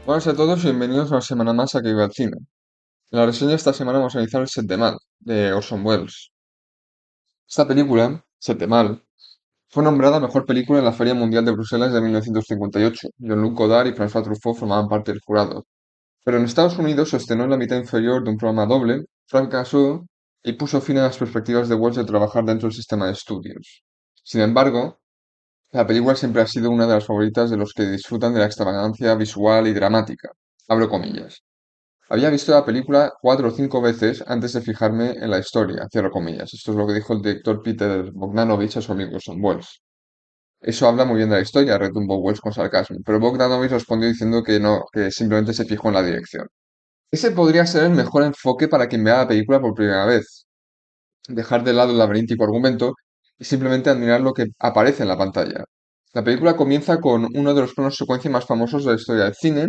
Buenas a todos y bienvenidos a una semana más a Que Viva el Cine. En la reseña de esta semana vamos a analizar el Set de Mal, de Orson Welles. Esta película, Set de Mal, fue nombrada mejor película en la Feria Mundial de Bruselas de 1958. Jean-Luc Godard y François Truffaut formaban parte del jurado. Pero en Estados Unidos se estrenó en la mitad inferior de un programa doble, fracasó y puso fin a las perspectivas de Welles de trabajar dentro del sistema de estudios. Sin embargo, la película siempre ha sido una de las favoritas de los que disfrutan de la extravagancia visual y dramática. Abro comillas. Había visto la película 4 o 5 veces antes de fijarme en la historia, cierro comillas. Esto es lo que dijo el director Peter Bogdanovich a su amigo Orson Welles. Eso habla muy bien de la historia, retumbó Welles con sarcasmo, pero Bogdanovich respondió diciendo que no, que simplemente se fijó en la dirección. Ese podría ser el mejor enfoque para quien vea la película por primera vez. Dejar de lado el laberíntico argumento y simplemente admirar lo que aparece en la pantalla. La película comienza con uno de los planos secuencia más famosos de la historia del cine,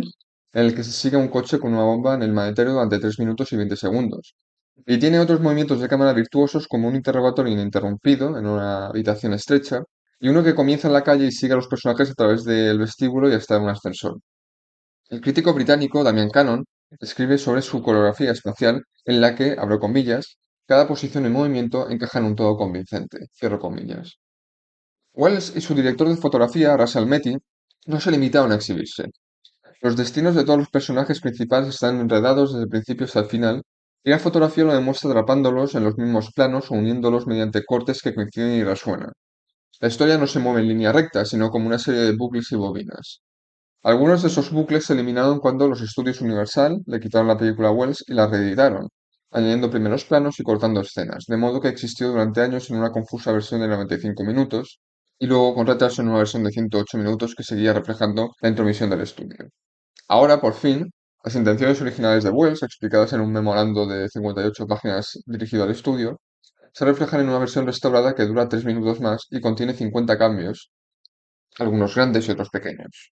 en el que se sigue un coche con una bomba en el maletero durante 3 minutos y 20 segundos. Y tiene otros movimientos de cámara virtuosos como un interrogatorio ininterrumpido en una habitación estrecha y uno que comienza en la calle y sigue a los personajes a través del vestíbulo y hasta un ascensor. El crítico británico Damian Cannon escribe sobre su coreografía espacial en la que, abro comillas, cada posición y movimiento encaja en un todo convincente, cierro comillas. Wells y su director de fotografía, Russell Metty, no se limitaron a exhibirse. Los destinos de todos los personajes principales están enredados desde el principio hasta el final, y la fotografía lo demuestra atrapándolos en los mismos planos o uniéndolos mediante cortes que coinciden y resuenan. La historia no se mueve en línea recta, sino como una serie de bucles y bobinas. Algunos de esos bucles se eliminaron cuando los estudios Universal le quitaron la película a Wells y la reeditaron, añadiendo primeros planos y cortando escenas, de modo que existió durante años en una confusa versión de 95 minutos y luego con retraso en una versión de 108 minutos que seguía reflejando la intromisión del estudio. Ahora, por fin, las intenciones originales de Wells, explicadas en un memorando de 58 páginas dirigido al estudio, se reflejan en una versión restaurada que dura 3 minutos más y contiene 50 cambios, algunos grandes y otros pequeños.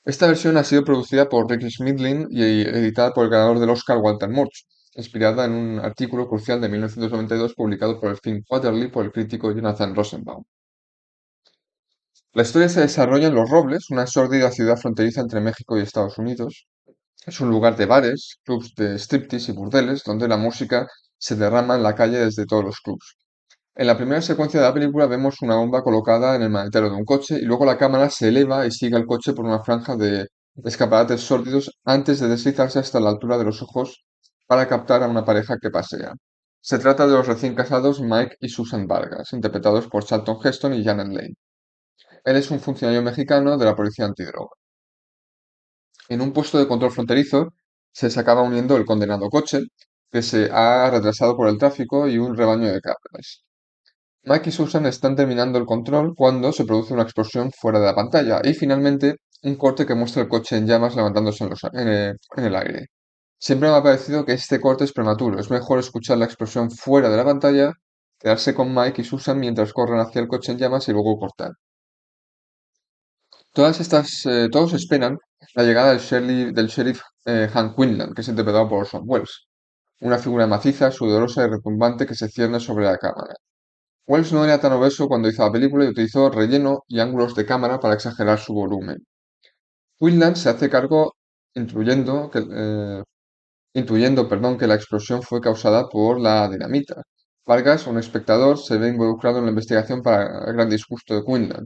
Esta versión ha sido producida por Rick Smidlin y editada por el ganador del Oscar Walter Murch, inspirada en un artículo crucial de 1992 publicado por el Film Quarterly por el crítico Jonathan Rosenbaum. La historia se desarrolla en Los Robles, una sórdida ciudad fronteriza entre México y Estados Unidos. Es un lugar de bares, clubs de striptease y burdeles, donde la música se derrama en la calle desde todos los clubs. En la primera secuencia de la película vemos una bomba colocada en el maletero de un coche y luego la cámara se eleva y sigue al coche por una franja de escaparates sórdidos antes de deslizarse hasta la altura de los ojos para captar a una pareja que pasea. Se trata de los recién casados Mike y Susan Vargas, interpretados por Charlton Heston y Janet Leigh. Él es un funcionario mexicano de la policía antidroga. En un puesto de control fronterizo se acaba uniendo el condenado coche, que se ha retrasado por el tráfico y un rebaño de cabras. Mike y Susan están terminando el control cuando se produce una explosión fuera de la pantalla y finalmente un corte que muestra el coche en llamas levantándose en el aire. Siempre me ha parecido que este corte es prematuro. Es mejor escuchar la explosión fuera de la pantalla, quedarse con Mike y Susan mientras corren hacia el coche en llamas y luego cortar. Todos esperan la llegada del sheriff Hank Quinlan, que es interpretado por Orson Welles, una figura maciza, sudorosa y retumbante que se cierne sobre la cámara. Wells no era tan obeso cuando hizo la película y utilizó relleno y ángulos de cámara para exagerar su volumen. Quinlan se hace cargo intuyendo que la explosión fue causada por la dinamita. Vargas, un espectador, se ve involucrado en la investigación para el gran disgusto de Quinlan.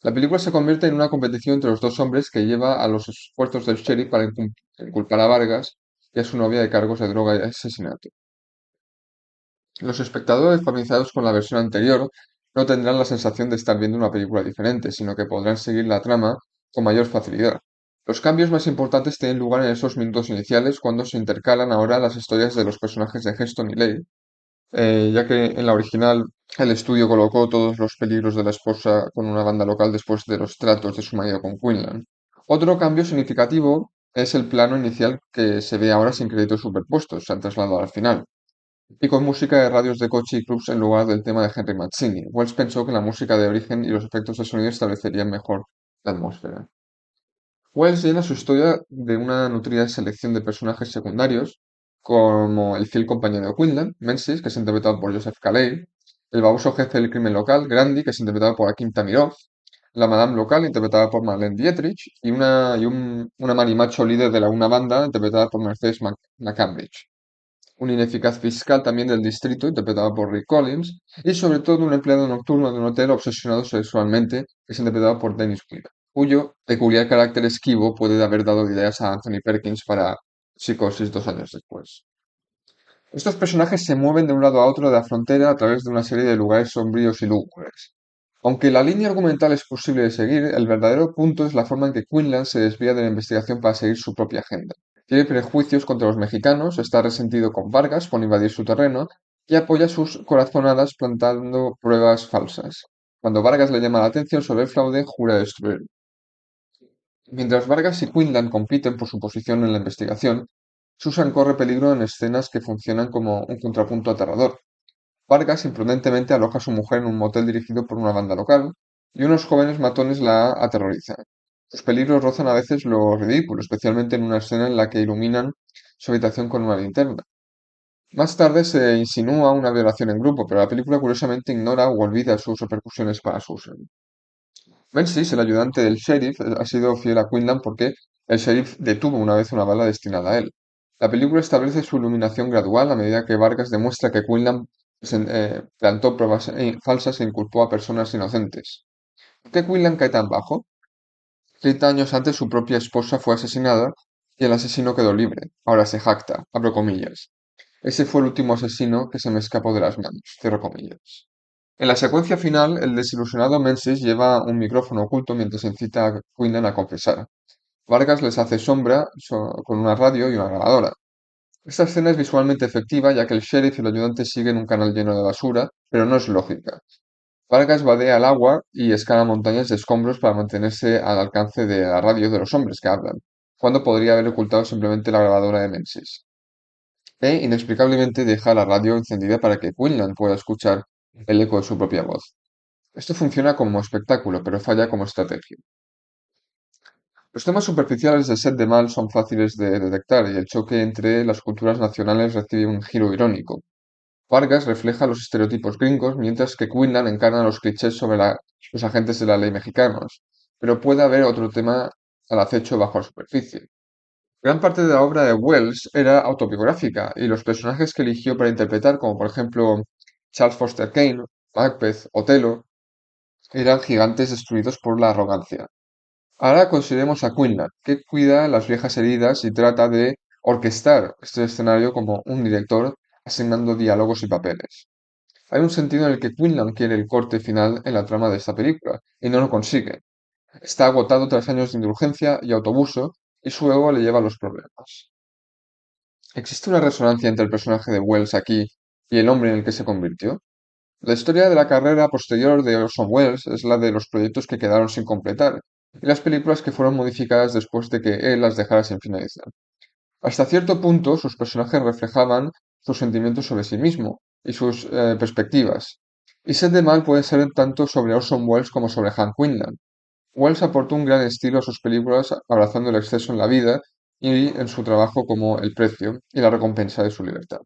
La película se convierte en una competición entre los dos hombres que lleva a los esfuerzos del sheriff para inculpar a Vargas y a su novia de cargos de droga y asesinato. Los espectadores familiarizados con la versión anterior no tendrán la sensación de estar viendo una película diferente, sino que podrán seguir la trama con mayor facilidad. Los cambios más importantes tienen lugar en esos minutos iniciales cuando se intercalan ahora las historias de los personajes de Heston y Leigh, ya que en la original el estudio colocó todos los peligros de la esposa con una banda local después de los tratos de su marido con Quinlan. Otro cambio significativo es el plano inicial que se ve ahora sin créditos superpuestos, se han trasladado al final y con música de radios de coche y clubs en lugar del tema de Henry Mancini. Wells pensó que la música de origen y los efectos de sonido establecerían mejor la atmósfera. Wells llena su historia de una nutrida selección de personajes secundarios, como el fiel compañero de Quinlan, Menzies, que es interpretado por Joseph Calais, el baboso jefe del crimen local, Grandi, que es interpretado por Akim Tamirov, la Madame local, interpretada por Marlene Dietrich, una marimacho líder de una banda, interpretada por Mercedes McCambridge. Un ineficaz fiscal también del distrito, interpretado por Rick Collins, y sobre todo un empleado nocturno de un hotel obsesionado sexualmente, que es interpretado por Dennis Weaver, cuyo peculiar carácter esquivo puede haber dado ideas a Anthony Perkins para Psicosis 2 años después. Estos personajes se mueven de un lado a otro de la frontera a través de una serie de lugares sombríos y lúgubres. Aunque la línea argumental es posible de seguir, el verdadero punto es la forma en que Quinlan se desvía de la investigación para seguir su propia agenda. Tiene prejuicios contra los mexicanos, está resentido con Vargas por invadir su terreno y apoya sus corazonadas plantando pruebas falsas. Cuando Vargas le llama la atención sobre el fraude, jura destruirlo. Mientras Vargas y Quinlan compiten por su posición en la investigación, Susan corre peligro en escenas que funcionan como un contrapunto aterrador. Vargas imprudentemente aloja a su mujer en un motel dirigido por una banda local, y unos jóvenes matones la aterrorizan. Sus peligros rozan a veces lo ridículo, especialmente en una escena en la que iluminan su habitación con una linterna. Más tarde se insinúa una violación en grupo, pero la película curiosamente ignora o olvida sus repercusiones para Susan. Menzies, el ayudante del sheriff, ha sido fiel a Quinlan porque el sheriff detuvo una vez una bala destinada a él. La película establece su iluminación gradual a medida que Vargas demuestra que Quinlan plantó pruebas falsas e inculpó a personas inocentes. ¿Por qué Quinlan cae tan bajo? 30 años antes su propia esposa fue asesinada y el asesino quedó libre. Ahora se jacta, abro comillas. Ese fue el último asesino que se me escapó de las manos, cierro comillas. En la secuencia final, el desilusionado Menzies lleva un micrófono oculto mientras incita a Quinlan a confesar. Vargas les hace sombra con una radio y una grabadora. Esta escena es visualmente efectiva ya que el sheriff y el ayudante siguen un canal lleno de basura, pero no es lógica. Vargas vadea el agua y escala montañas de escombros para mantenerse al alcance de la radio de los hombres que hablan, cuando podría haber ocultado simplemente la grabadora de Menzies. Inexplicablemente deja la radio encendida para que Quinlan pueda escuchar el eco de su propia voz. Esto funciona como espectáculo, pero falla como estrategia. Los temas superficiales de Set de Mal son fáciles de detectar y el choque entre las culturas nacionales recibe un giro irónico. Vargas refleja los estereotipos gringos, mientras que Quinlan encarna los clichés sobre los agentes de la ley mexicanos. Pero puede haber otro tema al acecho bajo la superficie. Gran parte de la obra de Wells era autobiográfica y los personajes que eligió para interpretar, como por ejemplo Charles Foster Kane, Macbeth, Otelo, eran gigantes destruidos por la arrogancia. Ahora consideremos a Quinlan, que cuida las viejas heridas y trata de orquestar este escenario como un director, asignando diálogos y papeles. Hay un sentido en el que Quinlan quiere el corte final en la trama de esta película, y no lo consigue. Está agotado tras años de indulgencia y autobuso, y su ego le lleva a los problemas. ¿Existe una resonancia entre el personaje de Wells aquí y el hombre en el que se convirtió? La historia de la carrera posterior de Orson Welles es la de los proyectos que quedaron sin completar y las películas que fueron modificadas después de que él las dejara sin finalizar. Hasta cierto punto, sus personajes reflejaban sus sentimientos sobre sí mismo y sus perspectivas. Y Set de Mal puede ser tanto sobre Orson Welles como sobre Hank Quinlan. Welles aportó un gran estilo a sus películas, abrazando el exceso en la vida y en su trabajo como el precio y la recompensa de su libertad.